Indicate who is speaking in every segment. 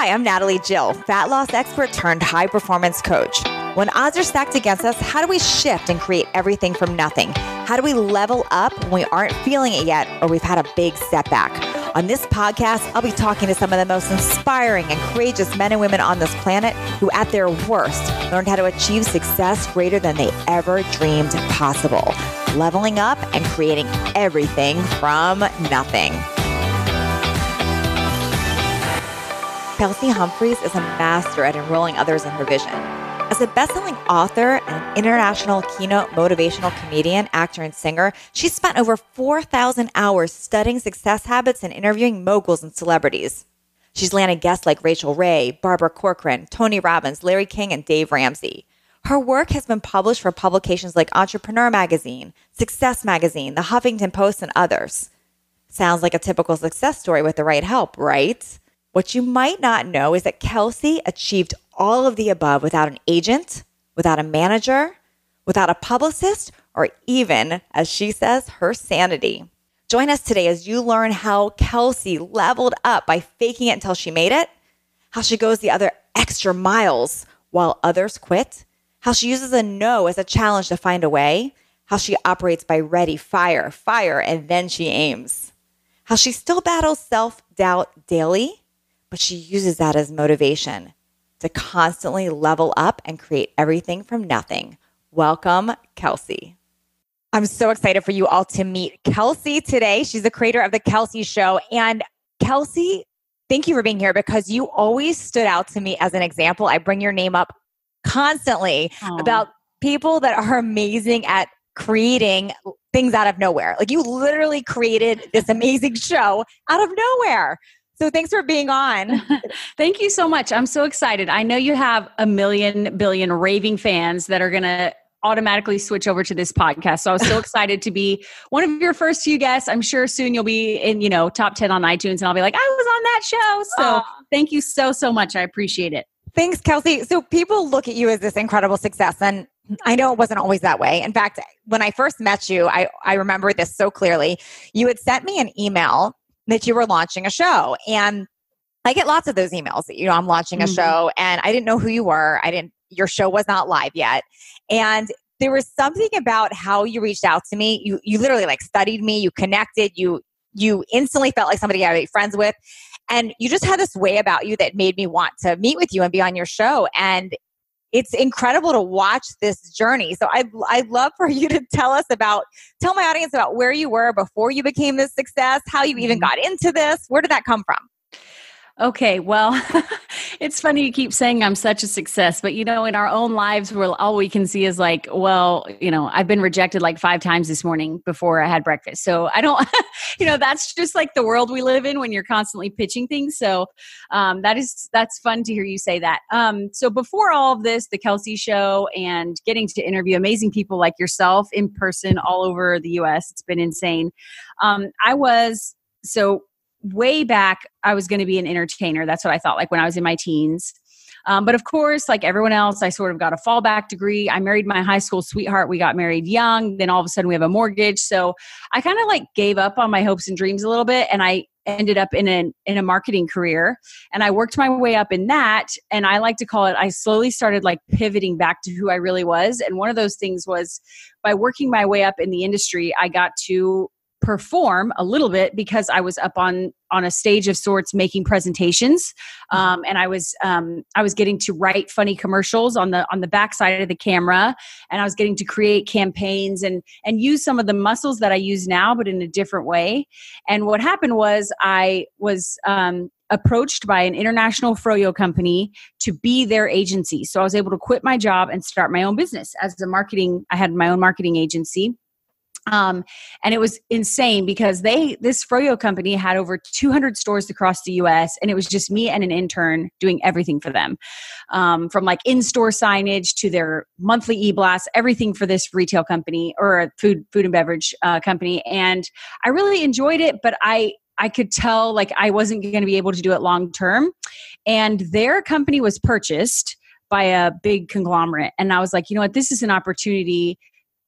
Speaker 1: Hi, I'm Natalie Jill, fat loss expert turned high performance coach. When odds are stacked against us, how do we shift and create everything from nothing? How do we level up when we aren't feeling it yet or we've had a big setback? On this podcast, I'll be talking to some of the most inspiring and courageous men and women on this planet who at their worst learned how to achieve success greater than they ever dreamed possible, leveling up and creating everything from nothing. Kelsey Humphreys is a master at enrolling others in her vision. As a best-selling author and an international keynote motivational comedian, actor, and singer, she's spent over 4,000 hours studying success habits and interviewing moguls and celebrities. She's landed guests like Rachael Ray, Barbara Corcoran, Tony Robbins, Larry King, and Dave Ramsey. Her work has been published for publications like Entrepreneur Magazine, Success Magazine, the Huffington Post, and others. Sounds like a typical success story with the right help, right? What you might not know is that Kelsey achieved all of the above without an agent, without a manager, without a publicist, or even, as she says, her sanity. Join us today as you learn how Kelsey leveled up by faking it until she made it, how she goes the other extra miles while others quit, how she uses a no as a challenge to find a way, how she operates by ready, fire, and then she aims, how she still battles self-doubt daily, but she uses that as motivation to constantly level up and create everything from nothing. Welcome, Kelsey. I'm so excited for you all to meet Kelsey today. She's the creator of the Kelsey Show. And Kelsey, thank you for being here because you always stood out to me as an example. I bring your name up constantly about people that are amazing at creating things out of nowhere. Like you literally created this amazing show out of nowhere. So thanks for being on.
Speaker 2: Thank you so much. I'm so excited. I know you have a billion raving fans that are going to automatically switch over to this podcast. So I was so excited to be one of your first few guests. I'm sure soon you'll be in, top 10 on iTunes and I'll be like, I was on that show. So Thank you so much. I appreciate it.
Speaker 1: Thanks, Kelsey. So people look at you as this incredible success. And I know it wasn't always that way. In fact, when I first met you, I remember this so clearly. You had sent me an email that you were launching a show. And I get lots of those emails. I'm launching a show and I didn't know who you were. Your show was not live yet. And there was something about how you reached out to me. You literally studied me, you connected, you instantly felt like somebody I would be friends with. And you just had this way about you that made me want to meet with you and be on your show. And it's incredible to watch this journey. So I'd love for you to tell my audience about where you were before you became this success, how you even got into this. Where did that come from?
Speaker 2: Okay, well, it's funny you keep saying I'm such a success, but in our own lives, all we can see is I've been rejected 5 times this morning before I had breakfast. So I don't, that's just the world we live in when you're constantly pitching things. So that's fun to hear you say that. So before all of this, the Kelsey Show and getting to interview amazing people like yourself in person all over the US, it's been insane. Way back, I was going to be an entertainer. That's what I thought, when I was in my teens. But of course, like everyone else, I sort of got a fallback degree. I married my high school sweetheart. We got married young. Then all of a sudden we have a mortgage. So I kind of gave up on my hopes and dreams a little bit. And I ended up in a marketing career. And I worked my way up in that. And I like to call it, I slowly started pivoting back to who I really was. And one of those things was by working my way up in the industry, I got to perform a little bit because I was up on a stage of sorts making presentations. And I was getting to write funny commercials on the backside of the camera. And I was getting to create campaigns and use some of the muscles that I use now, but in a different way. And what happened was I was approached by an international froyo company to be their agency. So I was able to quit my job and start my own business I had my own marketing agency. And it was insane because this froyo company had over 200 stores across the US, and it was just me and an intern doing everything for them. From in-store signage to their monthly e-blasts, everything for this retail company or a food and beverage company. And I really enjoyed it, but I could tell I wasn't going to be able to do it long term. And their company was purchased by a big conglomerate. And I was like, you know what, this is an opportunity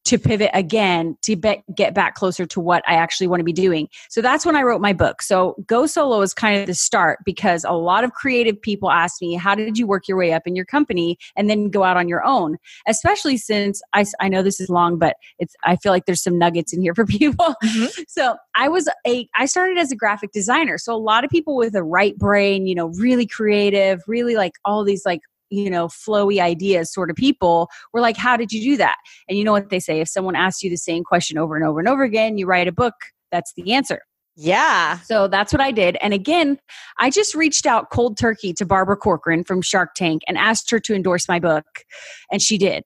Speaker 2: to pivot again to get back closer to what I actually want to be doing. So that's when I wrote my book. So Go Solo is kind of the start, because a lot of creative people ask me, how did you work your way up in your company and then go out on your own? Especially since I know this is long, but I feel like there's some nuggets in here for people. Mm-hmm. So I started as a graphic designer. So a lot of people with a right brain, really creative, really like all these like, flowy ideas sort of people were like, how did you do that? And you know what they say? If someone asks you the same question over and over and over again, you write a book. That's the answer.
Speaker 1: Yeah.
Speaker 2: So that's what I did. And again, I just reached out cold turkey to Barbara Corcoran from Shark Tank and asked her to endorse my book. And she did.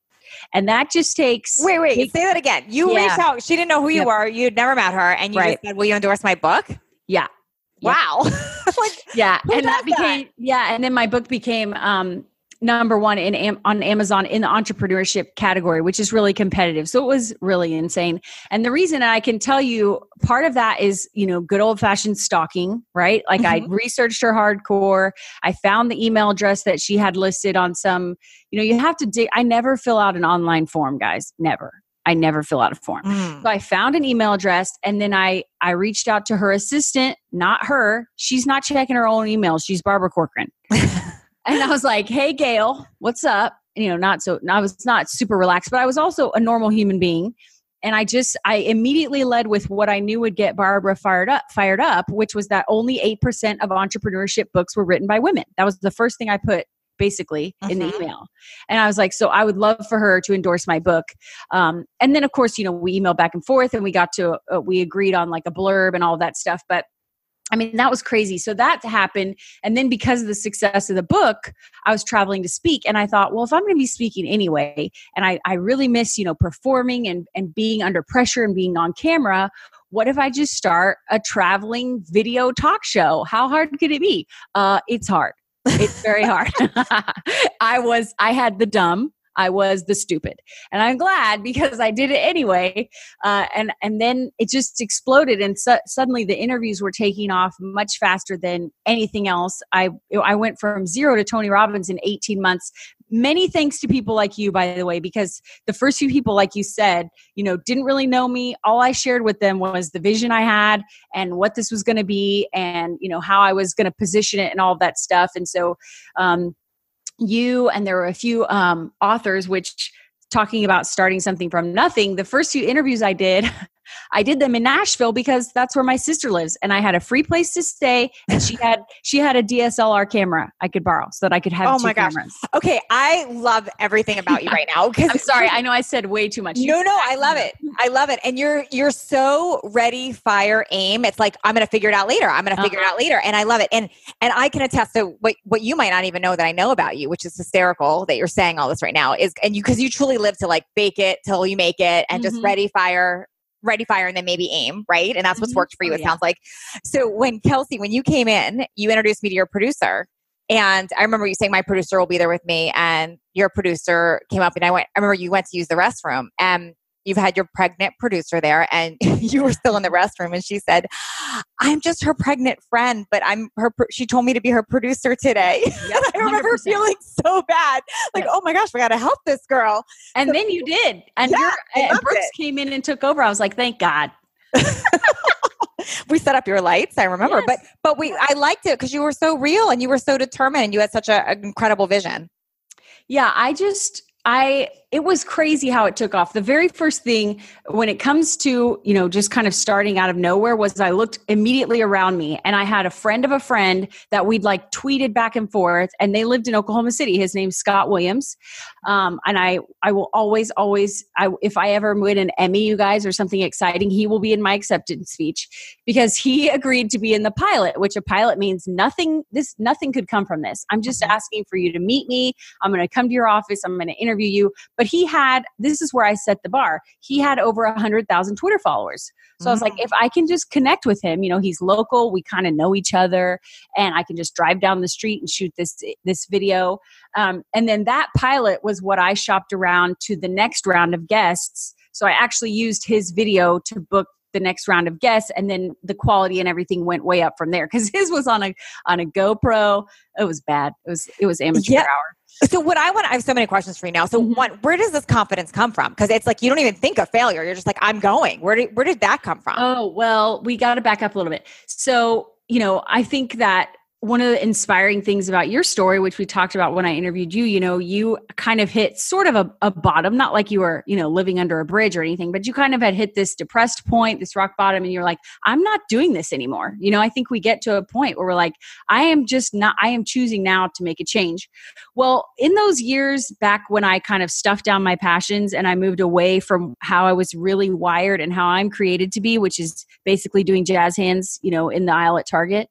Speaker 2: And that just takes...
Speaker 1: Wait, say that again. You reached out. She didn't know who you were. You'd never met her. And you just said, will you endorse my book?
Speaker 2: Yeah.
Speaker 1: Wow.
Speaker 2: And that became... Yeah. And then my book became... number one on Amazon in the entrepreneurship category, which is really competitive. So it was really insane. And the reason I can tell you part of that is, good old fashioned stalking, right? Like I researched her hardcore. I found the email address that she had listed on some, you have to dig. I never fill out an online form, guys. Never. I never fill out a form. So I found an email address and then I reached out to her assistant, not her. She's not checking her own emails. She's Barbara Corcoran. And I was like, hey, Gail, what's up? I was not super relaxed, but I was also a normal human being. And I immediately led with what I knew would get Barbara fired up, which was that only 8% of entrepreneurship books were written by women. That was the first thing I put basically in the email. And I was like, so I would love for her to endorse my book. And then of course, we emailed back and forth and we agreed on like a blurb and all that stuff. But I mean, that was crazy. So that happened. And then because of the success of the book, I was traveling to speak. And I thought, well, if I'm going to be speaking anyway, and I really miss, performing and being under pressure and being on camera, what if I just start a traveling video talk show? How hard could it be? It's hard. It's very hard. I had the dumb. I was the stupid. And I'm glad because I did it anyway. And then it just exploded. And suddenly the interviews were taking off much faster than anything else. I went from 0 to Tony Robbins in 18 months. Many thanks to people like you, by the way, because the first few people, like you said, didn't really know me. All I shared with them was the vision I had and what this was going to be and, how I was going to position it and all of that stuff. And so, and there were a few authors which talking about starting something from nothing. The first few interviews I did them in Nashville because that's where my sister lives, and I had a free place to stay, and she had a DSLR camera I could borrow so that I could have two cameras.
Speaker 1: Okay, I love everything about you right now.
Speaker 2: I'm sorry, I know I said way too much.
Speaker 1: No, I love it. I love it, and you're so ready, fire, aim. It's like I'm going to figure it out later. And I love it. And I can attest to what you might not even know that I know about you, which is hysterical that you're saying all this right now. Because you truly live to like fake it till you make it, and just ready, fire, and then maybe aim, right? And that's what's worked for you, it sounds like. So when you came in, you introduced me to your producer. And I remember you saying, my producer will be there with me. And your producer came up and I remember you went to use the restroom and you've had your pregnant producer there and you were still in the restroom. And she said, I'm just her pregnant friend, but she told me to be her producer today. Yep, I remember 100%. Feeling so bad. Like, oh my gosh, we got to help this girl.
Speaker 2: And then you did. And Brooks came in and took over. I was like, thank God.
Speaker 1: We set up your lights, I remember. Yes. But I liked it because you were so real and you were so determined and you had such an incredible vision.
Speaker 2: Yeah, it was crazy how it took off. The very first thing when it comes to, just kind of starting out of nowhere was I looked immediately around me and I had a friend of a friend that we'd like tweeted back and forth, and they lived in Oklahoma City. His name's Scott Williams. And I will always, if I ever win an Emmy, you guys, or something exciting, he will be in my acceptance speech because he agreed to be in the pilot, which a pilot means nothing could come from this. I'm just asking for you to meet me. I'm going to come to your office. I'm going to interview you. But this is where I set the bar. He had over 100,000 Twitter followers. So I was like, if I can just connect with him, he's local, we kind of know each other, and I can just drive down the street and shoot this video. And then that pilot was what I shopped around to the next round of guests. So I actually used his video to book the next round of guests, and then the quality and everything went way up from there because his was on a GoPro. It was bad. It was amateur hour.
Speaker 1: So I have so many questions for you now. So one, where does this confidence come from? Because it's like, you don't even think of failure. You're just like, I'm going. Where did that come from?
Speaker 2: Oh, well, we got to back up a little bit. So, I think that one of the inspiring things about your story, which we talked about when I interviewed you, you kind of hit sort of a bottom, not like you were, living under a bridge or anything, but you kind of had hit this depressed point, this rock bottom, and you're like, I'm not doing this anymore. I think we get to a point where we're like, I am choosing now to make a change. Well, in those years back when I kind of stuffed down my passions and I moved away from how I was really wired and how I'm created to be, which is basically doing jazz hands, in the aisle at Target.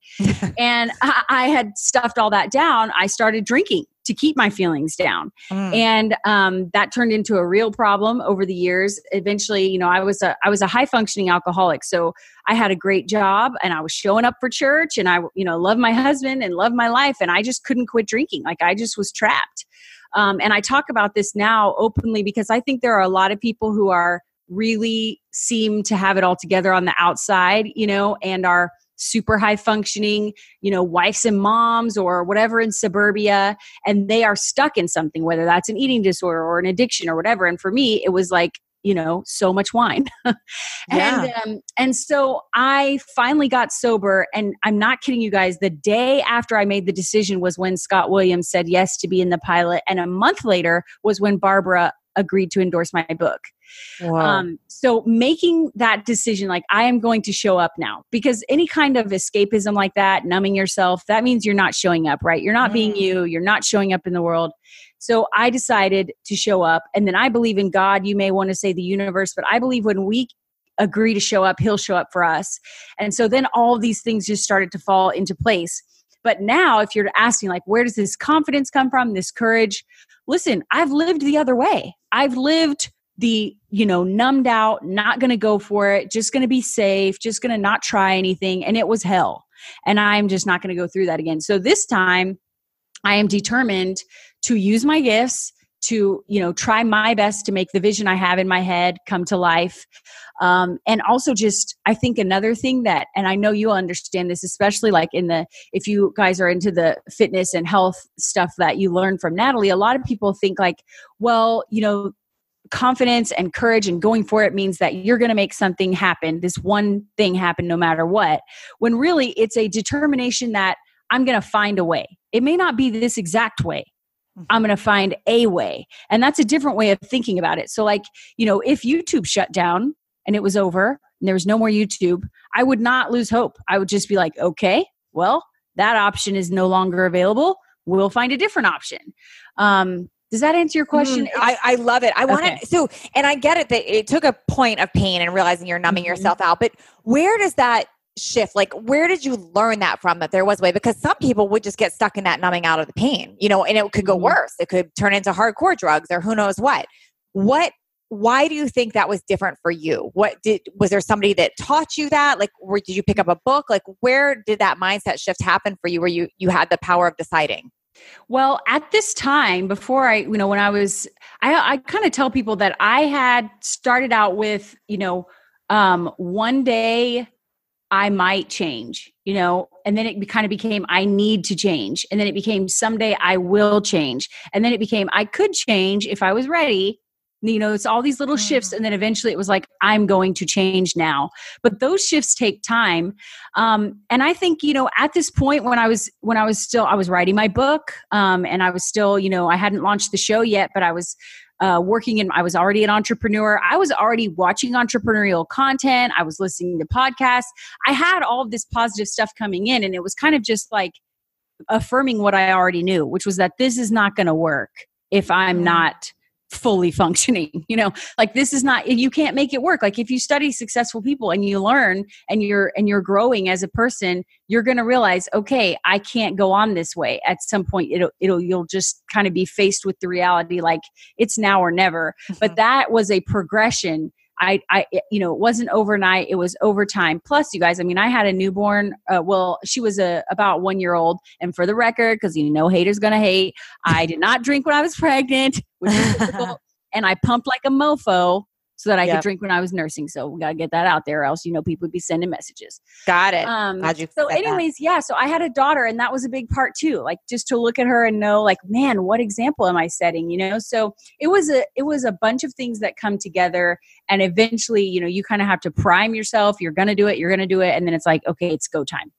Speaker 2: And I had stuffed all that down. I started drinking to keep my feelings down. And that turned into a real problem over the years. Eventually, I was a high functioning alcoholic. So I had a great job and I was showing up for church and I, loved my husband and loved my life. And I just couldn't quit drinking. Like I just was trapped. And I talk about this now openly because I think there are a lot of people who are really seem to have it all together on the outside, and are super high functioning, wives and moms or whatever in suburbia, and they are stuck in something, whether that's an eating disorder or an addiction or whatever. And for me, it was like, so much wine. And so I finally got sober, and I'm not kidding you guys. The day after I made the decision was when Scott Williams said yes to be in the pilot. And a month later was when Barbara agreed to endorse my book.
Speaker 1: Wow.
Speaker 2: So making that decision, like I am going to show up now, because any kind of escapism like that, numbing yourself, that means you're not showing up, right? You're not being you, you're not showing up in the world. So I decided to show up. And then I believe in God. You may want to say the universe, but I believe when we agree to show up, he'll show up for us. And so then all of these things just started to fall into place. But now if you're asking like, where does this confidence come from? This courage? Listen, I've lived the other way. I've lived the, numbed out, not going to go for it, just going to be safe, just going to not try anything. And it was hell. And I'm just not going to go through that again. So this time I am determined to use my gifts to, try my best to make the vision I have in my head come to life. And also just, I think another thing that, and I know you'll understand this, especially like if you guys are into the fitness and health stuff that you learned from Natalie, a lot of people think like, well, confidence and courage and going for it means that you're going to make something happen, this one thing happen no matter what, when really it's a determination that I'm going to find a way. It may not be this exact way. I'm going to find a way. And that's a different way of thinking about it. So like, if YouTube shut down and it was over and there was no more YouTube, I would not lose hope. I would just be like, okay, well, that option is no longer available. We'll find a different option. Does that answer your question?
Speaker 1: I love it. I want to, and I get it that it took a point of pain and realizing you're numbing yourself out, but where does that shift? Like, where did you learn that from, that there was a way? Because some people would just get stuck in that numbing out of the pain, and it could go worse. It could turn into hardcore drugs or who knows what. Why do you think that was different for you? Was there somebody that taught you that? Like, did you pick up a book? Like, where did that mindset shift happen for you where you had the power of deciding?
Speaker 2: Well, at this time, before I kind of tell people that I had started out with, one day I might change, and then it kind of became, I need to change. And then it became, someday I will change. And then it became, I could change if I was ready. It's all these little shifts. And then eventually it was like, I'm going to change now. But those shifts take time. And I think, at this point when I was writing my book, and I was still, I hadn't launched the show yet, but I was I was already an entrepreneur. I was already watching entrepreneurial content. I was listening to podcasts. I had all of this positive stuff coming in, and it was kind of just like affirming what I already knew, which was that this is not going to work if I'm not fully functioning, like this is not, you can't make it work. Like if you study successful people and you learn and you're growing as a person, you're going to realize, okay, I can't go on this way. At some point you'll just kind of be faced with the reality, like it's now or never. But that was a progression. It wasn't overnight. It was over time. Plus, you guys, I had a newborn. She was about 1 year old. And for the record, because haters gonna hate, I did not drink when I was pregnant, which is difficult. And I pumped like a mofo so that I could drink when I was nursing. So we got to get that out there, or else, people would be sending messages.
Speaker 1: Got it. Glad you
Speaker 2: so anyways, so I had a daughter, and that was a big part too. Like, just to look at her and know, like, man, what example am I setting? So it was a bunch of things that come together, and eventually, you kind of have to prime yourself. You're going to do it. And then it's like, okay, it's go time.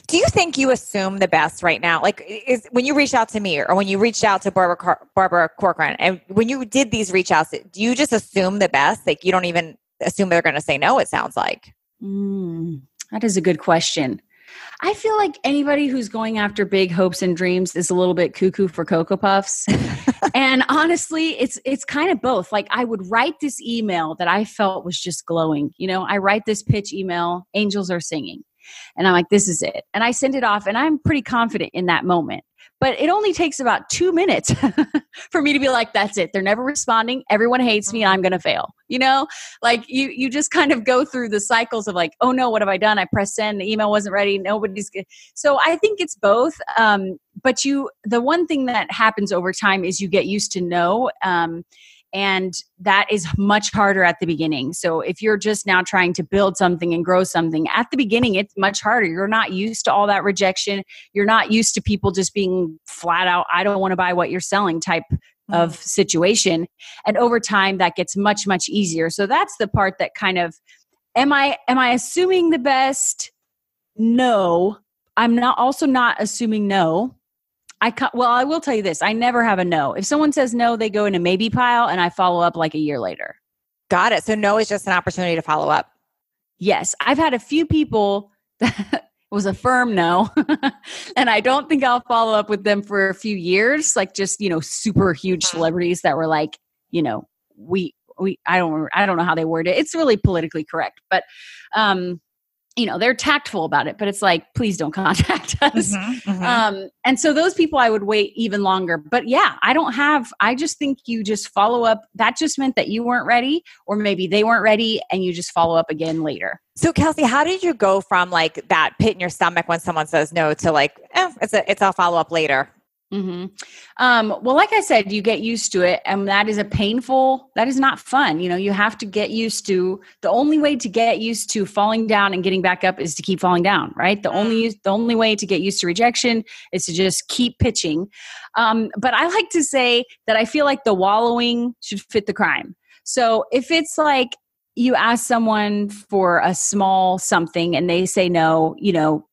Speaker 1: Do you think you assume the best right now? Like, when you reached out to me, or when you reached out to Barbara Corcoran, and when you did these reach outs, do you just assume the best? Like, you don't even assume they're going to say no, it sounds like.
Speaker 2: That is a good question. I feel like anybody who's going after big hopes and dreams is a little bit cuckoo for Cocoa Puffs. And honestly, it's kind of both. Like, I would write this email that I felt was just glowing. I write this pitch email, angels are singing. And I'm like, this is it. And I send it off, and I'm pretty confident in that moment. But it only takes about 2 minutes for me to be like, that's it. They're never responding. Everyone hates me. I'm going to fail. Like you just kind of go through the cycles of like, oh no, what have I done? I pressed send. The email wasn't ready. Nobody's good. So I think it's both. But the one thing that happens over time is you get used to no. And that is much harder at the beginning. So if you're just now trying to build something and grow something, at the beginning, it's much harder. You're not used to all that rejection. You're not used to people just being flat out, I don't want to buy what you're selling type of situation. And over time, that gets much, much easier. So that's the part that kind of, am I assuming the best? No. I'm not assuming no. I will tell you this. I never have a no. If someone says no, they go in a maybe pile, and I follow up like a year later.
Speaker 1: Got it. So no is just an opportunity to follow up.
Speaker 2: Yes. I've had a few people that was a firm no. And I don't think I'll follow up with them for a few years. Like, just, super huge celebrities that were like, I don't know how they word it. It's really politically correct, but, they're tactful about it, but it's like, please don't contact us. And so those people, I would wait even longer. But yeah, I just think you just follow up. That just meant that you weren't ready, or maybe they weren't ready, and you just follow up again later.
Speaker 1: So Kelsey, how did you go from like that pit in your stomach when someone says no to like, it's a follow up later?
Speaker 2: Well, like I said, you get used to it, and that is not fun. You have to get used to, the only way to get used to falling down and getting back up is to keep falling down, right? The only way to get used to rejection is to just keep pitching. But I like to say that I feel like the wallowing should fit the crime. So if it's like you ask someone for a small something and they say no,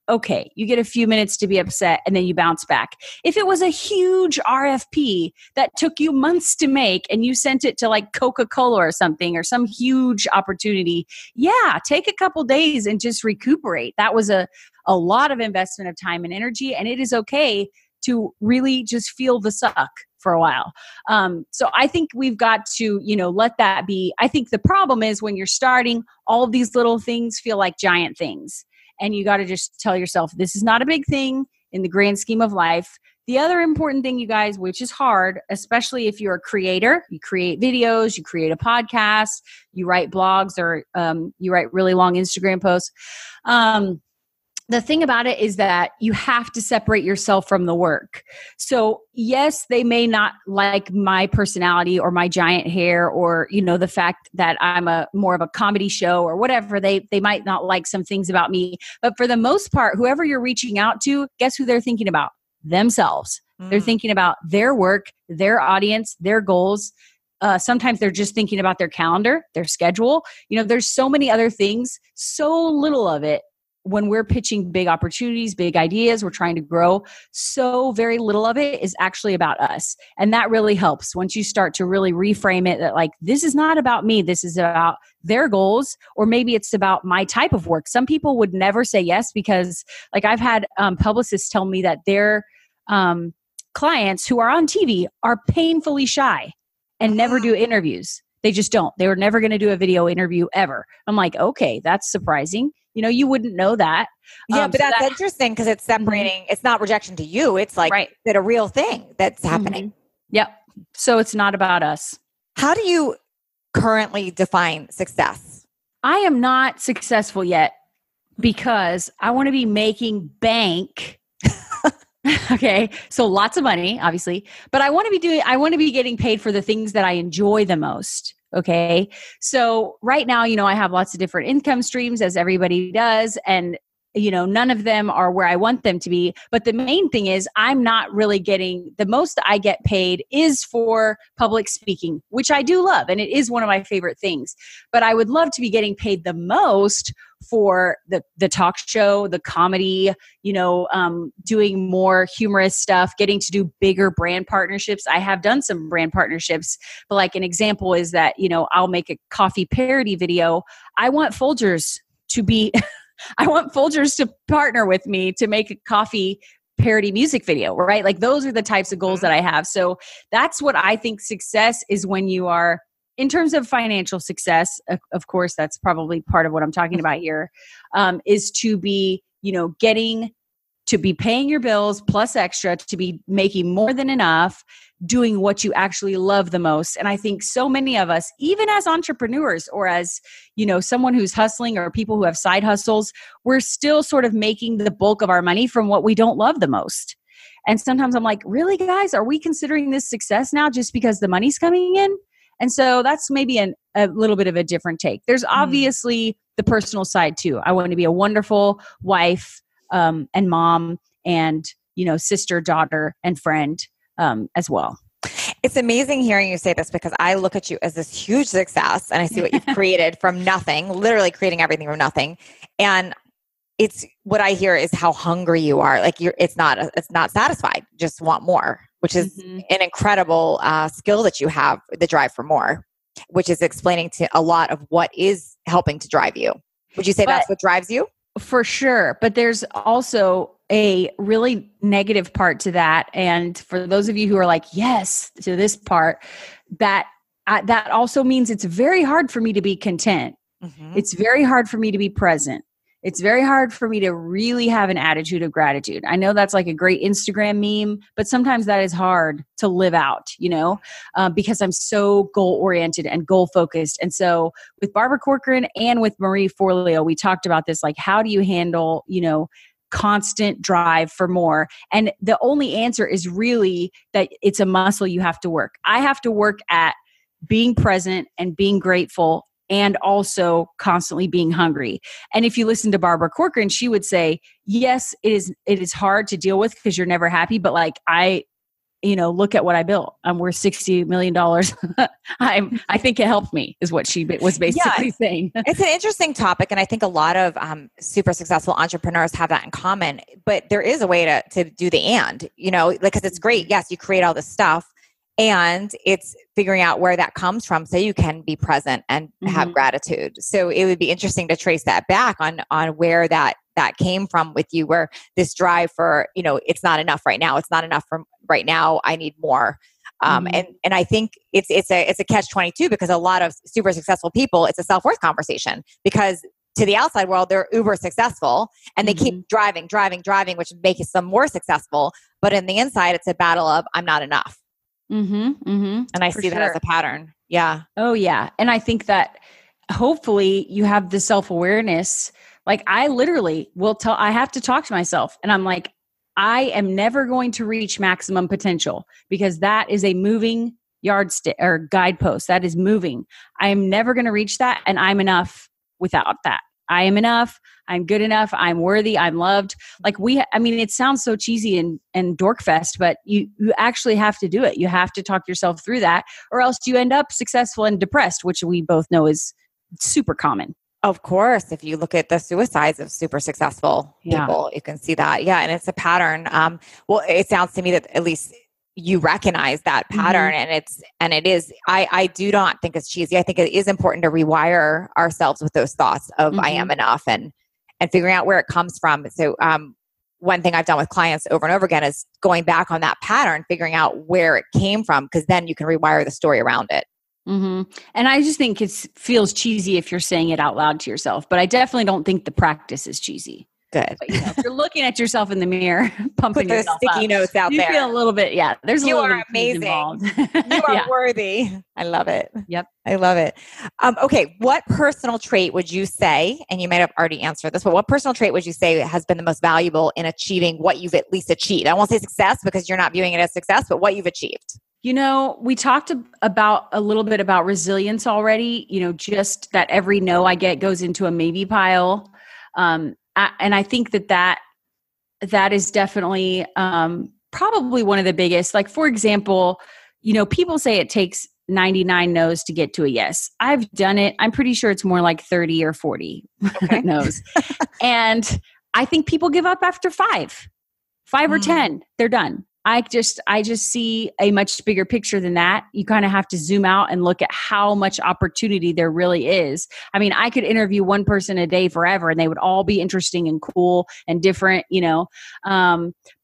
Speaker 2: okay, you get a few minutes to be upset and then you bounce back. If it was a huge RFP that took you months to make and you sent it to like Coca-Cola or something, or some huge opportunity, take a couple days and just recuperate. That was a lot of investment of time and energy, and it is okay to really just feel the suck for a while. So I think we've got to, let that be. I think the problem is when you're starting, all of these little things feel like giant things. And you got to just tell yourself, this is not a big thing in the grand scheme of life. The other important thing, you guys, which is hard, especially if you're a creator, you create videos, you create a podcast, you write blogs, or you write really long Instagram posts. The thing about it is that you have to separate yourself from the work. So yes, they may not like my personality or my giant hair, or, the fact that I'm more of a comedy show or whatever. They might not like some things about me, but for the most part, whoever you're reaching out to, guess who they're thinking about? Themselves. They're thinking about their work, their audience, their goals. Sometimes they're just thinking about their calendar, their schedule. There's so many other things, so little of it. When we're pitching big opportunities, big ideas, we're trying to grow, so very little of it is actually about us. And that really helps once you start to really reframe it, that like, this is not about me. This is about their goals, or maybe it's about my type of work. Some people would never say yes because, like, I've had publicists tell me that their clients who are on TV are painfully shy and never do interviews. They just don't. They were never going to do a video interview ever. I'm like, okay, that's surprising. You wouldn't know that.
Speaker 1: Yeah, but that's interesting because it's separating. It's not rejection to you. It's like that a real thing that's happening.
Speaker 2: Yep. So it's not about us.
Speaker 1: How do you currently define success?
Speaker 2: I am not successful yet because I want to be making bank. Okay. So lots of money, obviously, but I want to be getting paid for the things that I enjoy the most. Okay. So right now, I have lots of different income streams as everybody does. And none of them are where I want them to be. But the main thing is I'm not really getting the most I get paid is for public speaking, which I do love. And it is one of my favorite things. But I would love to be getting paid the most for the talk show, the comedy, doing more humorous stuff, getting to do bigger brand partnerships. I have done some brand partnerships, but like an example is that, I'll make a coffee parody video. I want Folgers to be... I want Folgers to partner with me to make a coffee parody music video, right? Like those are the types of goals that I have. So that's what I think success is when you are, in terms of financial success, of course, that's probably part of what I'm talking about here, is to be, getting to be paying your bills plus extra, to be making more than enough, doing what you actually love the most. And I think so many of us, even as entrepreneurs or as, someone who's hustling or people who have side hustles, we're still sort of making the bulk of our money from what we don't love the most. And sometimes I'm like, really, guys, are we considering this success now just because the money's coming in? And so that's maybe a little bit of a different take. There's obviously the personal side too. I want to be a wonderful wife, and mom and, sister, daughter, and friend as well.
Speaker 1: It's amazing hearing you say this because I look at you as this huge success and I see what you've created from nothing, literally creating everything from nothing. And it's what I hear is how hungry you are. Like it's not satisfied, just want more, which is an incredible skill that you have, the drive for more, which is explaining to a lot of what is helping to drive you. Would you say that's what drives you?
Speaker 2: For sure. But there's also a really negative part to that. And for those of you who are like, yes, to this part, that also means it's very hard for me to be content. It's very hard for me to be present. It's very hard for me to really have an attitude of gratitude. I know that's like a great Instagram meme, but sometimes that is hard to live out, because I'm so goal-oriented and goal-focused. And so with Barbara Corcoran and with Marie Forleo, we talked about this, like, how do you handle, constant drive for more? And the only answer is really that it's a muscle you have to work. I have to work at being present and being grateful and also constantly being hungry. And if you listen to Barbara Corcoran, she would say, yes, it is hard to deal with because you're never happy. But like, look at what I built. I'm worth $60 million. I think it helped me is what she was basically saying.
Speaker 1: It's an interesting topic. And I think a lot of super successful entrepreneurs have that in common, but there is a way to do the and, because it's great. Yes, you create all this stuff. And it's figuring out where that comes from so you can be present and have gratitude. So it would be interesting to trace that back on where that came from with you, where this drive for, it's not enough right now. It's not enough from right now. I need more. And I think it's a catch-22 because a lot of super successful people, it's a self-worth conversation because to the outside world, they're uber successful and they keep driving, which makes them more successful. But in the inside, it's a battle of I'm not enough. And I see that as a pattern. Yeah.
Speaker 2: Oh yeah. And I think that hopefully you have the self-awareness. Like I literally I have to talk to myself and I'm like, I am never going to reach maximum potential because that is a moving yardstick or guidepost that is moving. I am never going to reach that. And I'm enough without that. I am enough. I'm good enough. I'm worthy. I'm loved. Like it sounds so cheesy and dork fest, but you actually have to do it. You have to talk yourself through that or else you end up successful and depressed, which we both know is super common.
Speaker 1: Of course. If you look at the suicides of super successful people, you can see that. Yeah. And it's a pattern. Well, it sounds to me that at least you recognize that pattern and it is, I do not think it's cheesy. I think it is important to rewire ourselves with those thoughts of I am enough and figuring out where it comes from. So, one thing I've done with clients over and over again is going back on that pattern, figuring out where it came from, because then you can rewire the story around it.
Speaker 2: And I just think it feels cheesy if you're saying it out loud to yourself, but I definitely don't think the practice is cheesy.
Speaker 1: Good.
Speaker 2: But, if you're looking at yourself in the mirror, pumping
Speaker 1: put those
Speaker 2: yourself
Speaker 1: sticky
Speaker 2: up,
Speaker 1: notes out
Speaker 2: you
Speaker 1: there.
Speaker 2: Feel a little bit, there's a little bit
Speaker 1: amazing.
Speaker 2: Involved.
Speaker 1: You are worthy. I love it.
Speaker 2: Yep.
Speaker 1: I love it. Okay. What personal trait would you say, and you might have already answered this, but what personal trait would you say has been the most valuable in achieving what you've at least achieved? I won't say success because you're not viewing it as success, but what you've achieved.
Speaker 2: We talked about a little bit about resilience already, just that every no I get goes into a maybe pile. And I think that is definitely probably one of the biggest. Like, for example, people say it takes 99 no's to get to a yes. I've done it. I'm pretty sure it's more like 30 or 40 no's. And I think people give up after five or 10, they're done. I just see a much bigger picture than that. You kind of have to zoom out and look at how much opportunity there really is. I mean, I could interview one person a day forever and they would all be interesting and cool and different,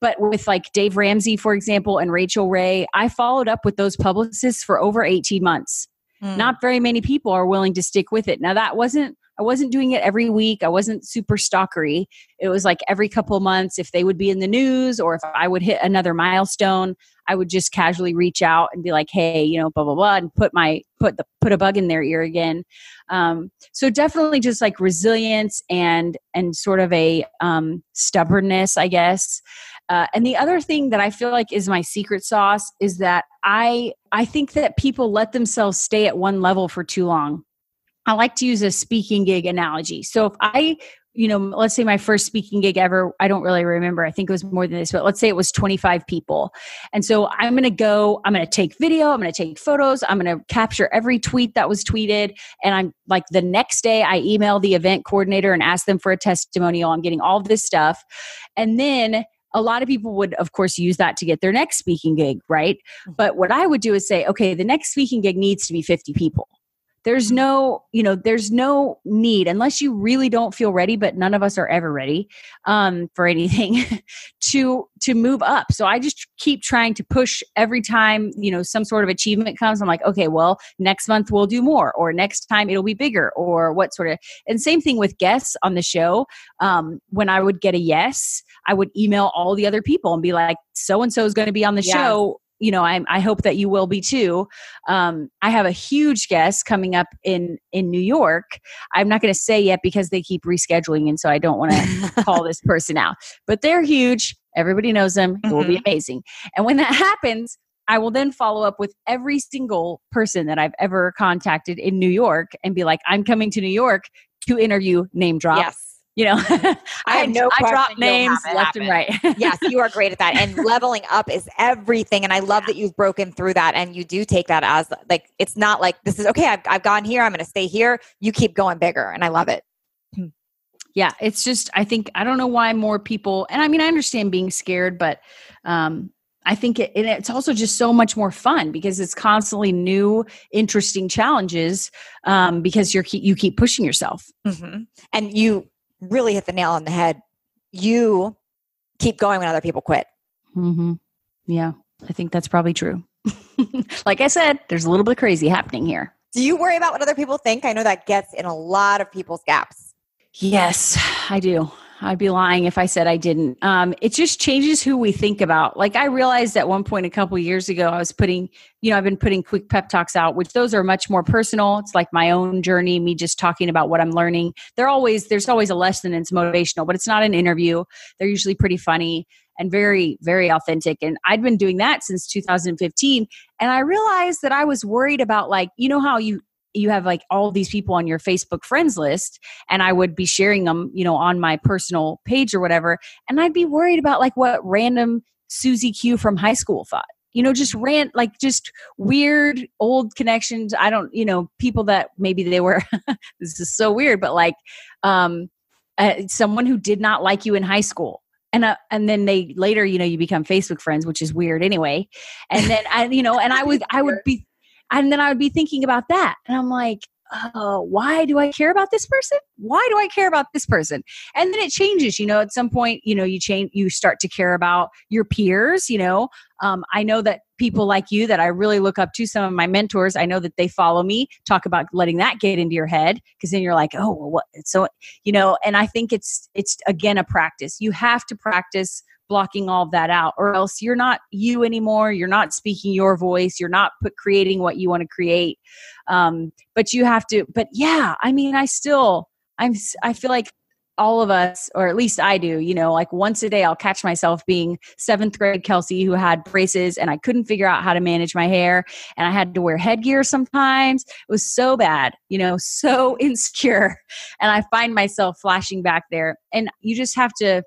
Speaker 2: but with like Dave Ramsey, for example, and Rachael Ray, I followed up with those publicists for over 18 months. Not very many people are willing to stick with it. Now I wasn't doing it every week. I wasn't super stalkery. It was like every couple of months, if they would be in the news or if I would hit another milestone, I would just casually reach out and be like, hey, blah, blah, blah, and put a bug in their ear again. So definitely just like resilience and sort of a stubbornness, I guess. And the other thing that I feel like is my secret sauce is that I think that people let themselves stay at one level for too long. I like to use a speaking gig analogy. So if I, let's say my first speaking gig ever, I don't really remember. I think it was more than this, but let's say it was 25 people. And so I'm going to take video, I'm going to take photos, I'm going to capture every tweet that was tweeted. And I'm like, the next day I email the event coordinator and ask them for a testimonial. I'm getting all of this stuff. And then a lot of people would, of course, use that to get their next speaking gig, right? But what I would do is say, okay, the next speaking gig needs to be 50 people. There's no need, unless you really don't feel ready, but none of us are ever ready for anything to move up. So I just keep trying to push every time, some sort of achievement comes. I'm like, okay, well, next month we'll do more, or next time it'll be bigger, or what sort of, and same thing with guests on the show. When I would get a yes, I would email all the other people and be like, so-and-so is going to be on the show. I hope that you will be too. I have a huge guest coming up in New York. I'm not going to say yet because they keep rescheduling. And so I don't want to call this person out, but they're huge. Everybody knows them. It will be amazing. And when that happens, I will then follow up with every single person that I've ever contacted in New York and be like, I'm coming to New York to interview, name drop.
Speaker 1: Yes.
Speaker 2: I drop names left and right.
Speaker 1: Yes, you are great at that. And leveling up is everything. And I love that you've broken through that. And you do take that as like, it's not like, this is okay, I've gone here, I'm going to stay here. You keep going bigger. And I love it.
Speaker 2: Yeah. It's just, I don't know why more people, and I mean, I understand being scared, but I think it's also just so much more fun because it's constantly new, interesting challenges because you keep pushing yourself.
Speaker 1: And you really hit the nail on the head. You keep going when other people quit.
Speaker 2: Yeah, I think that's probably true. Like I said, there's a little bit crazy happening here.
Speaker 1: Do you worry about what other people think? I know that gets in a lot of people's gaps.
Speaker 2: Yes, I do. I'd be lying if I said I didn't. It just changes who we think about. Like I realized at one point a couple of years ago, I was putting, I've been putting quick pep talks out, which those are much more personal. It's like my own journey, me just talking about what I'm learning. There's always a lesson and it's motivational, but it's not an interview. They're usually pretty funny and very, very authentic. And I'd been doing that since 2015. And I realized that I was worried about like, how you have like all these people on your Facebook friends list and I would be sharing them, on my personal page or whatever. And I'd be worried about like what random Susie Q from high school thought, just weird old connections. I don't, people that maybe they were, this is so weird, but like someone who did not like you in high school. And then they later, you become Facebook friends, which is weird anyway. And then and then I would be thinking about that. And I'm like, oh, why do I care about this person? Why do I care about this person? And then it changes, at some point, you start to care about your peers, I know that people like you that I really look up to, some of my mentors, I know that they follow me, talk about letting that get into your head. Cause then you're like, oh, well, what? So, and I think it's again, a practice. You have to practice blocking all of that out, or else you're not you anymore. You're not speaking your voice. You're not creating what you want to create. But you have to, but yeah, I mean, I feel like all of us, or at least I do, like once a day I'll catch myself being 7th grade Kelsey who had braces and I couldn't figure out how to manage my hair and I had to wear headgear sometimes. It was so bad, so insecure. And I find myself flashing back there, and I just have to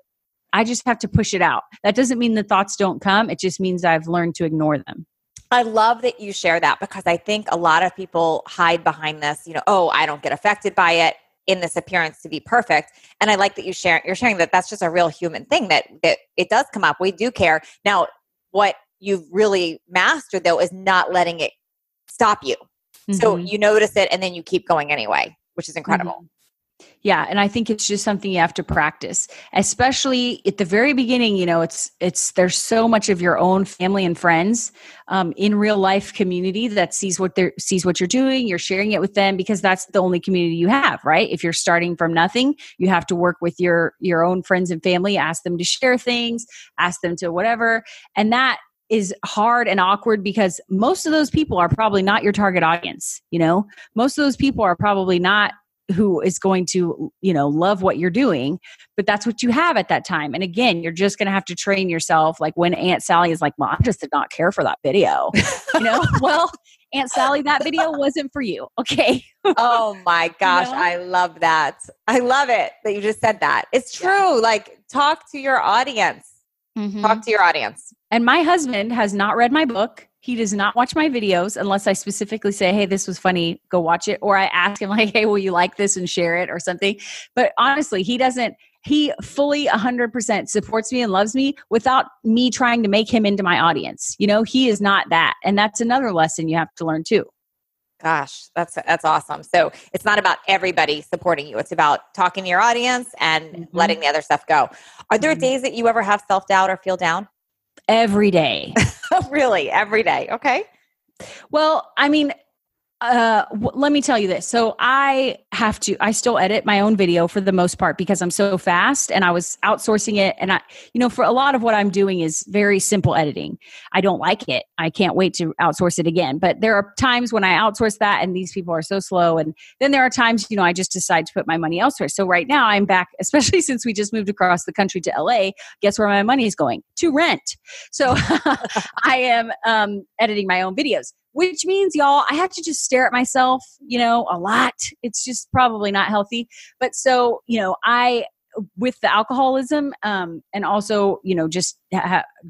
Speaker 2: push it out. That doesn't mean the thoughts don't come. It just means I've learned to ignore them.
Speaker 1: I love that you share that, because I think a lot of people hide behind this, oh, I don't get affected by it, in this appearance to be perfect. And I like that you're sharing that that's just a real human thing, that it does come up. We do care. Now, what you've really mastered though is not letting it stop you. Mm-hmm. So you notice it and then you keep going anyway, which is incredible.
Speaker 2: Mm-hmm. Yeah. And I think it's just something you have to practice, especially at the very beginning. There's so much of your own family and friends in real life community that sees what you're doing. You're sharing it with them because that's the only community you have, right? If you're starting from nothing, you have to work with your own friends and family, ask them to share things, ask them to whatever. And that is hard and awkward because most of those people are probably not your target audience. Most of those people are probably not who is going to, love what you're doing, but that's what you have at that time. And again, you're just going to have to train yourself. Like when Aunt Sally is like, well, I just did not care for that video, well, Aunt Sally, that video wasn't for you. Okay.
Speaker 1: Oh my gosh. I love that. I love it that you just said that. It's true. Yeah. Like talk to your audience. Mm-hmm. Talk to your audience.
Speaker 2: And my husband has not read my book. He does not watch my videos unless I specifically say, hey, this was funny, go watch it. Or I ask him like, hey, will you like this and share it or something? But honestly, he fully 100% supports me and loves me without me trying to make him into my audience. He is not that. And that's another lesson you have to learn too.
Speaker 1: Gosh, that's awesome. So it's not about everybody supporting you. It's about talking to your audience and letting the other stuff go. Are there days that you ever have self-doubt or feel down?
Speaker 2: Every day.
Speaker 1: Really? Every day. Okay.
Speaker 2: Well, I mean, let me tell you this. So I still edit my own video for the most part because I'm so fast, and I was outsourcing it. And for a lot of what I'm doing is very simple editing. I don't like it. I can't wait to outsource it again. But there are times when I outsource that and these people are so slow. And then there are times, I just decide to put my money elsewhere. So right now I'm back, especially since we just moved across the country to LA. Guess where my money is going? To rent. So I am editing my own videos. Which means, y'all, I have to just stare at myself, a lot. It's just probably not healthy. But so, with the alcoholism and also, just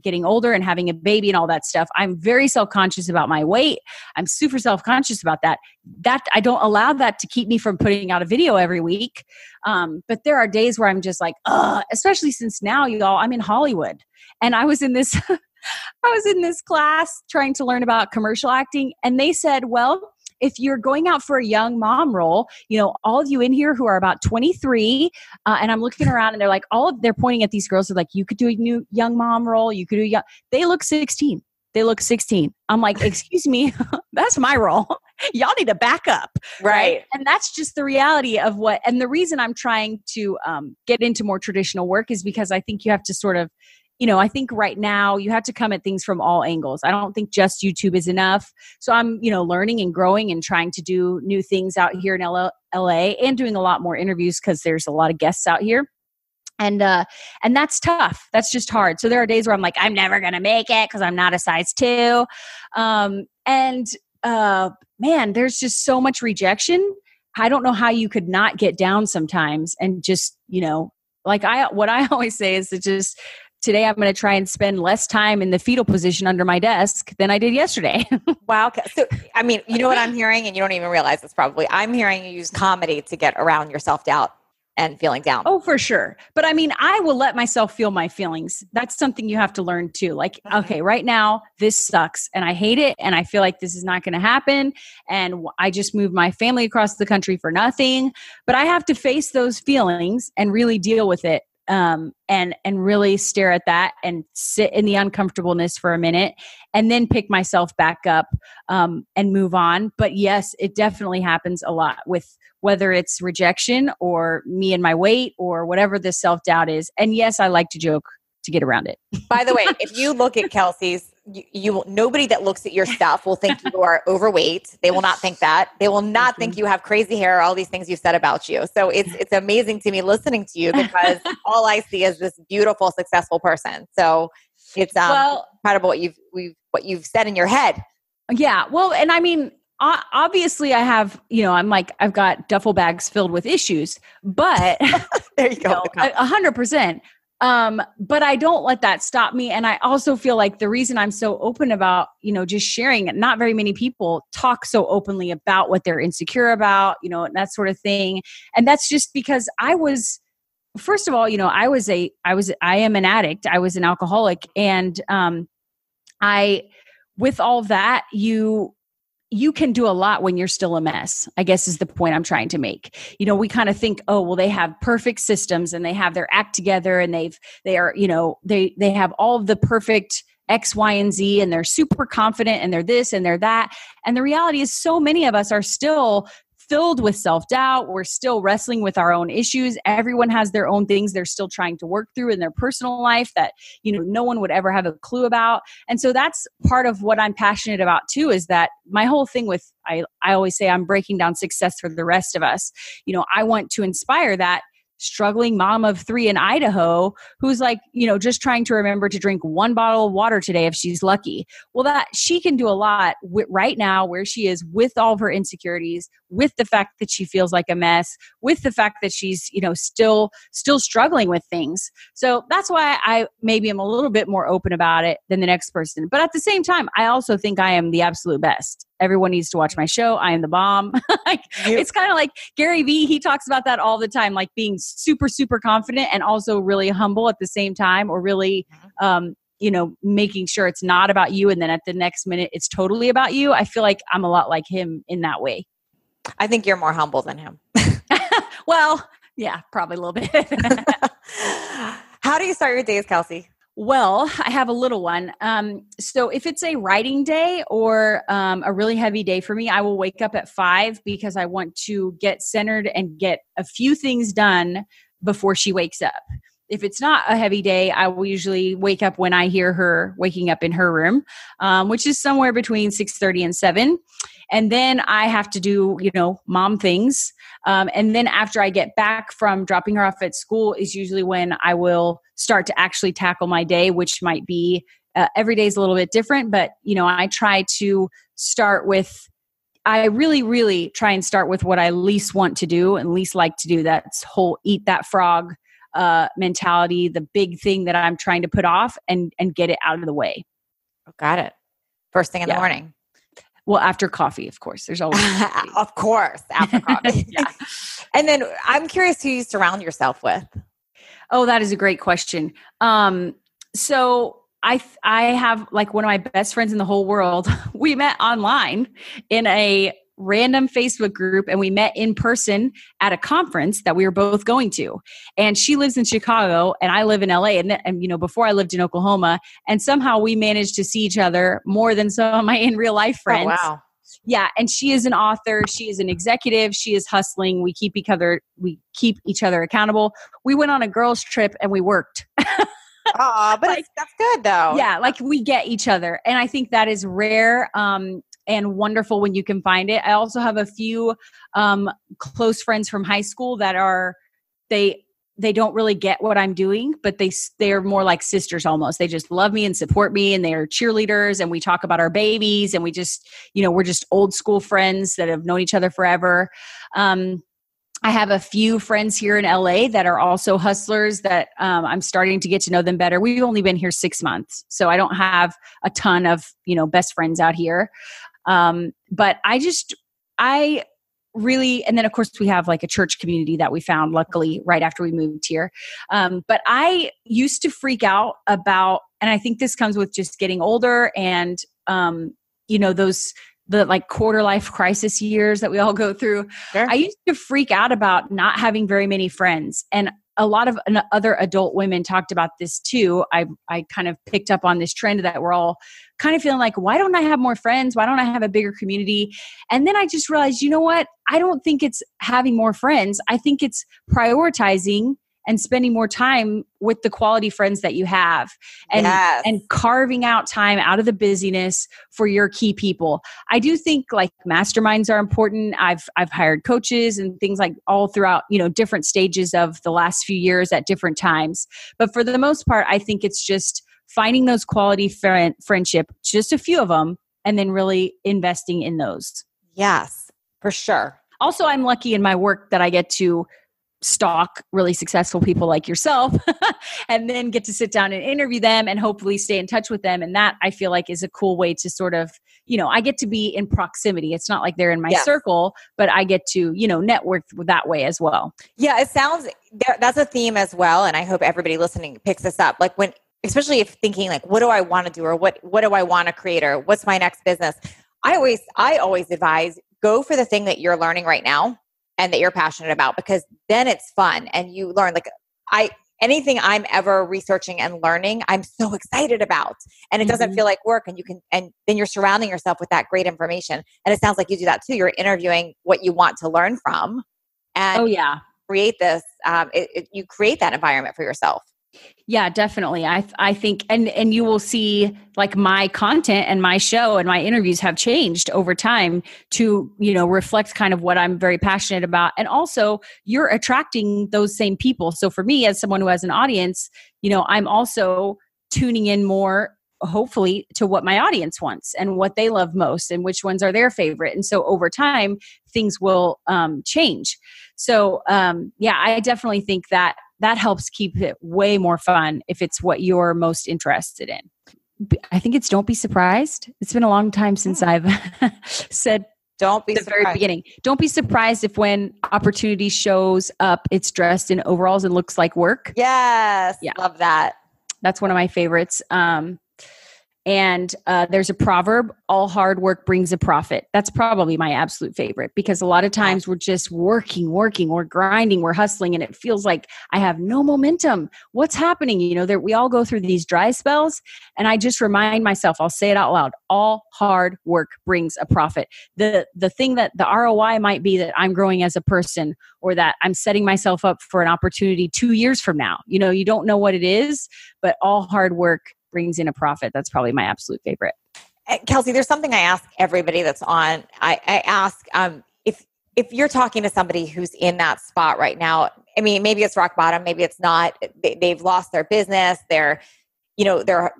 Speaker 2: getting older and having a baby and all that stuff, I'm very self-conscious about my weight. I'm super self-conscious about that. That I don't allow that to keep me from putting out a video every week. But there are days where I'm just like, especially since now, y'all, I'm in Hollywood. And I was in this class trying to learn about commercial acting. And they said, well, if you're going out for a young mom role, all of you in here who are about 23, and I'm looking around and they're like, they're pointing at these girls. They're like, you could do a new young mom role. You could do they look 16. I'm like, excuse me, that's my role. Y'all need to back up.
Speaker 1: Right.
Speaker 2: And that's just the reality of and the reason I'm trying to get into more traditional work is because I think you have to sort of, I think right now you have to come at things from all angles. I don't think just YouTube is enough. So I'm, learning and growing and trying to do new things out here in LA and doing a lot more interviews because there's a lot of guests out here. And that's tough. That's just hard. So there are days where I'm like, I'm never going to make it because I'm not a size 2. Man, there's just so much rejection. I don't know how you could not get down sometimes and just, what I always say is to just, today I'm going to try and spend less time in the fetal position under my desk than I did yesterday.
Speaker 1: Wow. So, I mean, you know what I'm hearing, and you don't even realize this probably. I'm hearing you use comedy to get around your self-doubt and feeling down.
Speaker 2: Oh, for sure. But I mean, I will let myself feel my feelings. That's something you have to learn too. Like, okay, right now this sucks and I hate it. And I feel like this is not going to happen. And I just moved my family across the country for nothing, but I have to face those feelings and really deal with it. And really stare at that and sit in the uncomfortableness for a minute and then pick myself back up, and move on. But yes, it definitely happens a lot with whether it's rejection or me and my weight or whatever the self-doubt is. And yes, I like to joke to get around it.
Speaker 1: By the way, if you look at Kelsey's nobody that looks at your stuff will think you are overweight. They will not think that. They will not think you have crazy hair, all these things you've said about you. So it's amazing to me listening to you because all I see is this beautiful, successful person. So it's incredible what you've said in your head.
Speaker 2: Yeah. Well, and I mean, obviously I have, I've got duffel bags filled with issues, but
Speaker 1: there you go.
Speaker 2: 100%. But I don't let that stop me. And I also feel like the reason I'm so open about, just sharing, not very many people talk so openly about what they're insecure about, and that sort of thing. And that's just because first of all, I am an addict. I was an alcoholic. And, with all that, you can do a lot when you're still a mess, I guess is the point I'm trying to make. We kind of think, oh, well, they have perfect systems and they have their act together and they have all of the perfect X, Y, and Z, and they're super confident and they're this and they're that. And the reality is so many of us are still filled with self-doubt. We're still wrestling with our own issues. Everyone has their own things they're still trying to work through in their personal life that, no one would ever have a clue about. And so that's part of what I'm passionate about too, is that my whole thing with, I always say I'm breaking down success for the rest of us. I want to inspire that struggling mom of 3 in Idaho who's like, just trying to remember to drink 1 bottle of water today if she's lucky. Well, that she can do a lot right now where she is with all of her insecurities, with the fact that she feels like a mess, with the fact that she's, still struggling with things. So that's why I maybe am a little bit more open about it than the next person. But at the same time, I also think I am the absolute best. Everyone needs to watch my show. I am the bomb. It's kind of like Gary Vee. He talks about that all the time, like being super, super confident and also really humble at the same time, or really, making sure it's not about you. And then at the next minute, it's totally about you. I feel like I'm a lot like him in that way.
Speaker 1: I think you're more humble than him.
Speaker 2: Well, yeah, probably a little bit.
Speaker 1: How do you start your days, Kelsey?
Speaker 2: Well, I have a little one. So if it's a writing day or a really heavy day for me, I will wake up at 5 because I want to get centered and get a few things done before she wakes up. If it's not a heavy day, I will usually wake up when I hear her waking up in her room, which is somewhere between 6:30 and 7. And then I have to do, mom things. And then after I get back from dropping her off at school is usually when I will start to actually tackle my day, which might be every day is a little bit different. But, I try to start with, I really, really try and start with what I least want to do and least like to do. That's whole eat that frog mentality, the big thing that I'm trying to put off and get it out of the way.
Speaker 1: Oh, got it. First thing in the morning.
Speaker 2: Well, after coffee, of course. There's always
Speaker 1: of course, after coffee.
Speaker 2: Yeah.
Speaker 1: And then I'm curious who you surround yourself with.
Speaker 2: Oh, that is a great question. So I have like one of my best friends in the whole world. We met online in a random Facebook group and we met in person at a conference that we were both going to. And she lives in Chicago and I live in LA. And before I lived in Oklahoma, and somehow we managed to see each other more than some of my in real life friends.
Speaker 1: Oh, wow.
Speaker 2: Yeah. And she is an author. She is an executive. She is hustling. We keep each other accountable. We went on a girls' trip and we worked.
Speaker 1: But that's good though.
Speaker 2: Yeah. Like we get each other. And I think that is rare. And wonderful when you can find it. I also have a few close friends from high school that they don't really get what I'm doing, but they're more like sisters almost. They just love me and support me and they are cheerleaders and we talk about our babies and we just, we're just old school friends that have known each other forever. I have a few friends here in LA that are also hustlers that I'm starting to get to know them better. We've only been here 6 months, so I don't have a ton of, best friends out here. But I really, and then of course we have like a church community that we found luckily right after we moved here. But I used to freak out about, and I think this comes with just getting older and, the like quarter life crisis years that we all go through. Sure. I used to freak out about not having very many friends. And a lot of other adult women talked about this too. I kind of picked up on this trend that we're all kind of feeling like, why don't I have more friends? Why don't I have a bigger community? And then I just realized, you know what? I don't think it's having more friends. I think it's prioritizing and spending more time with the quality friends that you have, and
Speaker 1: Yes.
Speaker 2: and carving out time out of the busyness for your key people. I do think like masterminds are important. I've hired coaches and things like all throughout, different stages of the last few years at different times. But for the most part, I think it's just finding those quality friendship, just a few of them, and then really investing in those.
Speaker 1: Yes, for sure.
Speaker 2: Also, I'm lucky in my work that I get to stalk really successful people like yourself and then get to sit down and interview them and hopefully stay in touch with them. And that I feel like is a cool way to sort of, I get to be in proximity. It's not like they're in my circle, but I get to, network that way as well.
Speaker 1: Yeah, it sounds, that's a theme as well. And I hope everybody listening picks this up. Like especially if thinking like, what do I want to do? Or what do I want to create? Or what's my next business? I always advise, go for the thing that you're learning right now and that you're passionate about, because then it's fun and you learn. Like anything I'm ever researching and learning, I'm so excited about, and it doesn't feel like work, and then you're surrounding yourself with that great information. And it sounds like you do that too. You're interviewing what you want to learn from, and create this, you create that environment for yourself.
Speaker 2: Yeah, definitely. I think, and you will see like my content and my show and my interviews have changed over time to, reflect kind of what I'm very passionate about. And also you're attracting those same people. So for me, as someone who has an audience, I'm also tuning in more, hopefully, to what my audience wants and what they love most and which ones are their favorite. And so over time, things will change. So I definitely think that helps keep it way more fun if it's what you're most interested in. I think it's don't be surprised. It's been a long time since I've said
Speaker 1: don't be
Speaker 2: the
Speaker 1: surprised.
Speaker 2: Very beginning. Don't be surprised if when opportunity shows up, it's dressed in overalls and looks like work.
Speaker 1: Yes. Yeah. Love that.
Speaker 2: That's one of my favorites. And there's a proverb, all hard work brings a profit. That's probably my absolute favorite, because a lot of times we're just working, we're grinding, we're hustling, and it feels like I have no momentum. What's happening? We all go through these dry spells, and I just remind myself, I'll say it out loud, all hard work brings a profit. The thing that the ROI might be that I'm growing as a person, or that I'm setting myself up for an opportunity 2 years from now. You don't know what it is, but all hard work brings in a profit. That's probably my absolute favorite.
Speaker 1: Kelsey, there's something I ask everybody that's on. I ask if you're talking to somebody who's in that spot right now. I mean, maybe it's rock bottom, maybe it's not. They've lost their business. Their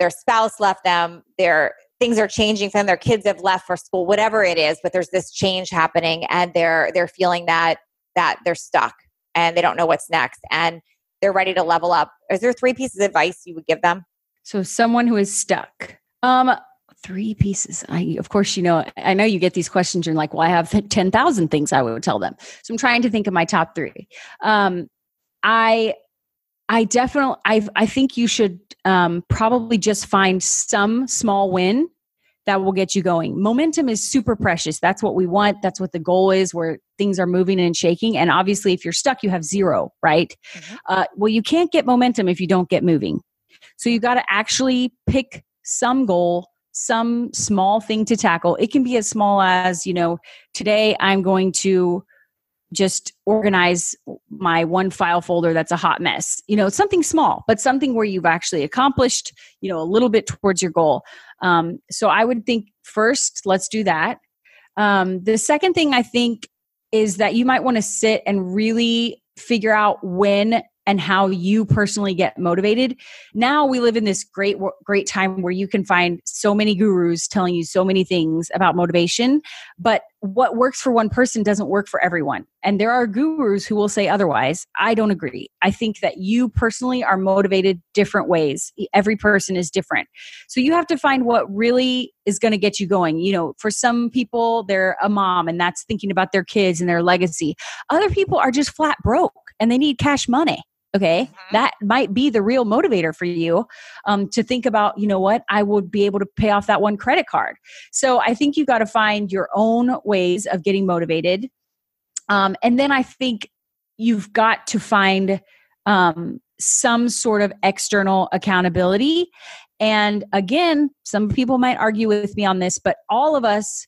Speaker 1: spouse left them. Things are changing for them. Their kids have left for school. Whatever it is, but there's this change happening, and they're feeling that they're stuck and they don't know what's next, and they're ready to level up. Is there 3 pieces of advice you would give them?
Speaker 2: So someone who is stuck, 3 pieces. Of course, I know you get these questions. You're like, well, I have 10,000 things I would tell them. So I'm trying to think of my top 3. I think you should probably just find some small win that will get you going. Momentum is super precious. That's what we want. That's what the goal is, where things are moving and shaking. And obviously, if you're stuck, you have 0, right? Mm-hmm. Well, you can't get momentum if you don't get moving. So you got to actually pick some goal, some small thing to tackle. It can be as small as, today I'm going to just organize my one file folder that's a hot mess. Something small, but something where you've actually accomplished, a little bit towards your goal. So I would think first, let's do that. The second thing I think is that you might want to sit and really figure out when and how you personally get motivated. Now we live in this great time where you can find so many gurus telling you so many things about motivation, but what works for one person doesn't work for everyone. And there are gurus who will say otherwise. I don't agree. I think that you personally are motivated different ways. Every person is different. So you have to find what really is going to get you going. For some people, they're a mom and that's thinking about their kids and their legacy. Other people are just flat broke and they need cash money. Okay. Mm-hmm. That might be the real motivator for you, to think about, what, I would be able to pay off that one credit card. So I think you got to find your own ways of getting motivated. And then I think you've got to find some sort of external accountability. And again, some people might argue with me on this, but all of us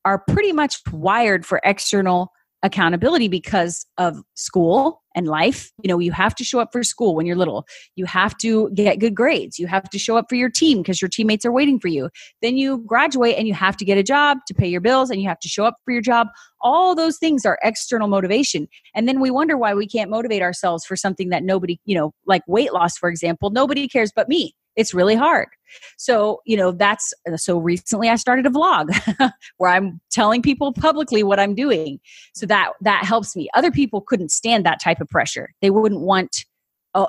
Speaker 2: are pretty much wired for external accountability because of school and life. You have to show up for school when you're little. You have to get good grades. You have to show up for your team because your teammates are waiting for you. Then you graduate and you have to get a job to pay your bills, and you have to show up for your job. All those things are external motivation. And then we wonder why we can't motivate ourselves for something that nobody, like weight loss, for example, nobody cares but me. It's really hard. So, so recently I started a vlog where I'm telling people publicly what I'm doing. So that helps me. Other people couldn't stand that type of pressure. They wouldn't want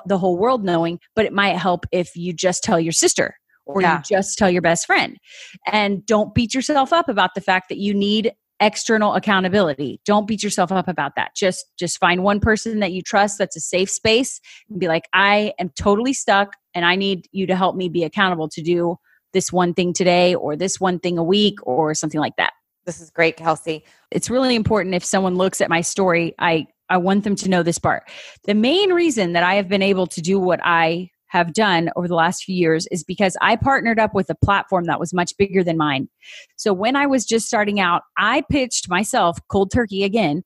Speaker 2: the whole world knowing, but it might help if you just tell your sister or you just tell your best friend. And don't beat yourself up about the fact that you need external accountability. Don't beat yourself up about that. Just find one person that you trust that's a safe space and be like, I am totally stuck and I need you to help me be accountable to do this one thing today or this one thing a week or something like that.
Speaker 1: This is great, Kelsey.
Speaker 2: It's really important if someone looks at my story, I want them to know this part. The main reason that I have been able to do what I have done over the last few years is because I partnered up with a platform that was much bigger than mine. So when I was just starting out, I pitched myself cold turkey again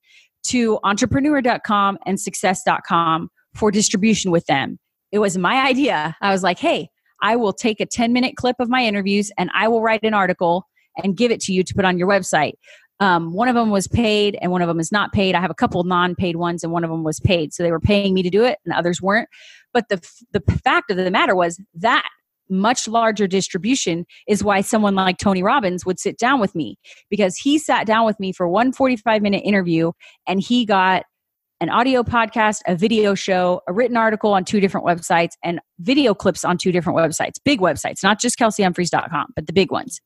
Speaker 2: to entrepreneur.com and success.com for distribution with them. It was my idea. I was like, hey, I will take a 10-minute clip of my interviews and I will write an article and give it to you to put on your website. One of them was paid and one of them is not paid. I have a couple non-paid ones and one of them was paid. So they were paying me to do it and others weren't. But the fact of the matter was that much larger distribution is why someone like Tony Robbins would sit down with me, because he sat down with me for one 45-minute interview and he got an audio podcast, a video show, a written article on 2 different websites, and video clips on 2 different websites, big websites, not just kelseyhumphreys.com, but the big ones.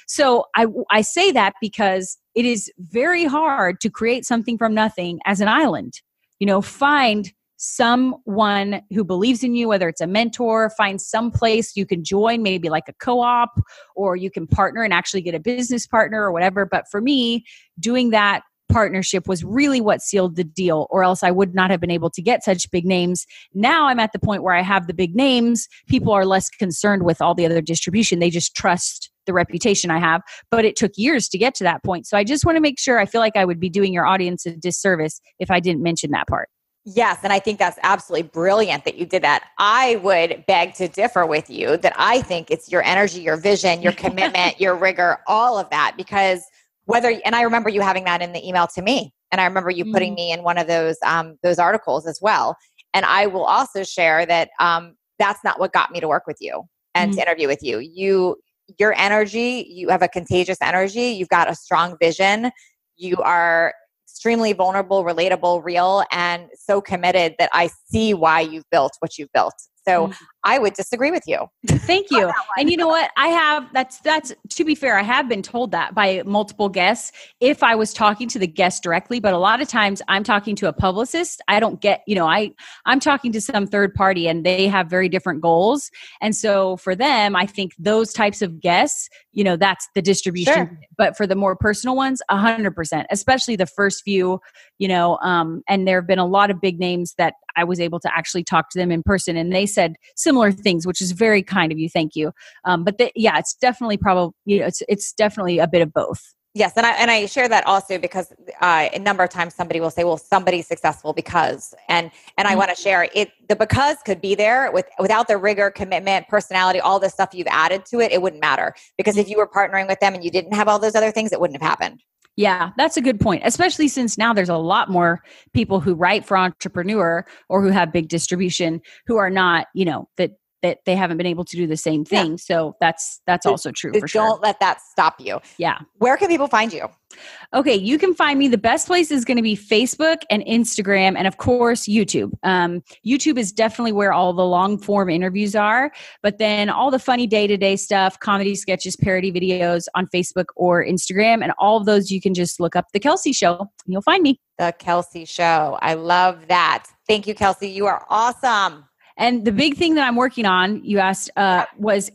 Speaker 2: So I say that because it is very hard to create something from nothing as an island. Find someone who believes in you, whether it's a mentor, find some place you can join, maybe like a co-op, or you can partner and actually get a business partner or whatever. But for me, doing that partnership was really what sealed the deal, or else I would not have been able to get such big names. Now I'm at the point where I have the big names. People are less concerned with all the other distribution. They just trust the reputation I have, but it took years to get to that point. So I just want to make sure, I feel like I would be doing your audience a disservice if I didn't mention that part.
Speaker 1: Yes. And I think that's absolutely brilliant that you did that. I would beg to differ with you that I think it's your energy, your vision, your commitment, your rigor, all of that, because and I remember you having that in the email to me. And I remember you putting me in one of those articles as well. And I will also share that that's not what got me to work with you and to interview with you. Your energy, you have a contagious energy. You've got a strong vision. You are extremely vulnerable, relatable, real, and so committed that I see why you've built what you've built. So I would disagree with you.
Speaker 2: Thank you. And you know what? that's to be fair, I have been told that by multiple guests if I was talking to the guest directly, but a lot of times I'm talking to a publicist. I don't get, I'm talking to some third party and they have very different goals. And so for them, I think those types of guests, that's the distribution. Sure. But for the more personal ones, 100%, especially the first few, and there have been a lot of big names that I was able to actually talk to them in person, and they said similar things, which is very kind of you. Thank you. But it's definitely probably, it's definitely a bit of both.
Speaker 1: Yes. And I share that also because a number of times somebody will say, well, somebody's successful because, and I want to share it. The because could be there without the rigor, commitment, personality, all the stuff you've added to it, it wouldn't matter. Because if you were partnering with them and you didn't have all those other things, it wouldn't have happened.
Speaker 2: Yeah, that's a good point, especially since now there's a lot more people who write for Entrepreneur or who have big distribution who are not, that they haven't been able to do the same thing. Yeah. So that's also true for sure.
Speaker 1: Don't let that stop you.
Speaker 2: Yeah.
Speaker 1: Where can people find you?
Speaker 2: Okay, you can find me. The best place is going to be Facebook and Instagram, and of course, YouTube. YouTube is definitely where all the long form interviews are, but then all the funny day-to-day stuff, comedy sketches, parody videos on Facebook or Instagram, and all of those you can just look up The Kelsey Show and you'll find me.
Speaker 1: The Kelsey Show. I love that. Thank you, Kelsey. You are awesome.
Speaker 2: And the big thing that I'm working on, you asked,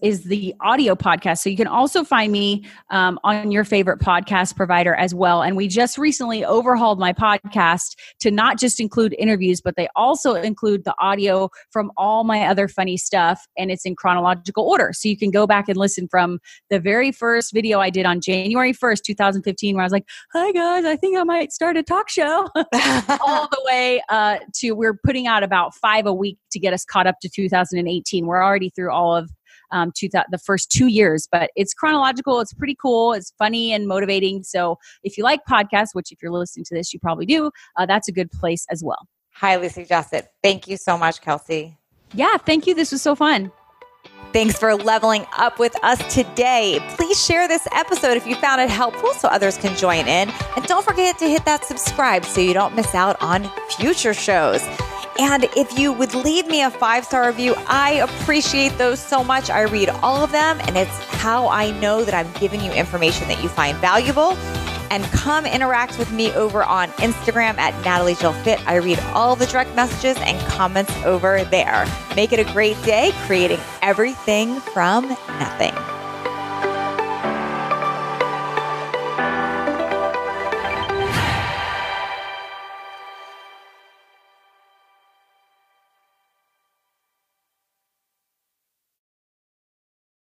Speaker 2: is the audio podcast. So you can also find me on your favorite podcast provider as well. And we just recently overhauled my podcast to not just include interviews, but they also include the audio from all my other funny stuff. And it's in chronological order. So you can go back and listen from the very first video I did on January 1st, 2015, where I was like, hi guys, I think I might start a talk show, all the way to we're putting out about 5 a week to get us caught up to 2018. We're already through all of the first 2 years, but it's chronological. It's pretty cool. It's funny and motivating. So if you like podcasts, which if you're listening to this, you probably do, that's a good place as well.
Speaker 1: Highly suggest it. Thank you so much, Kelsey.
Speaker 2: Yeah, thank you. This was so fun.
Speaker 1: Thanks for leveling up with us today. Please share this episode if you found it helpful so others can join in. And don't forget to hit that subscribe so you don't miss out on future shows. And if you would leave me a 5-star review, I appreciate those so much. I read all of them, and it's how I know that I'm giving you information that you find valuable. And come interact with me over on Instagram at NatalieJillFit. I read all the direct messages and comments over there. Make it a great day, creating everything from nothing.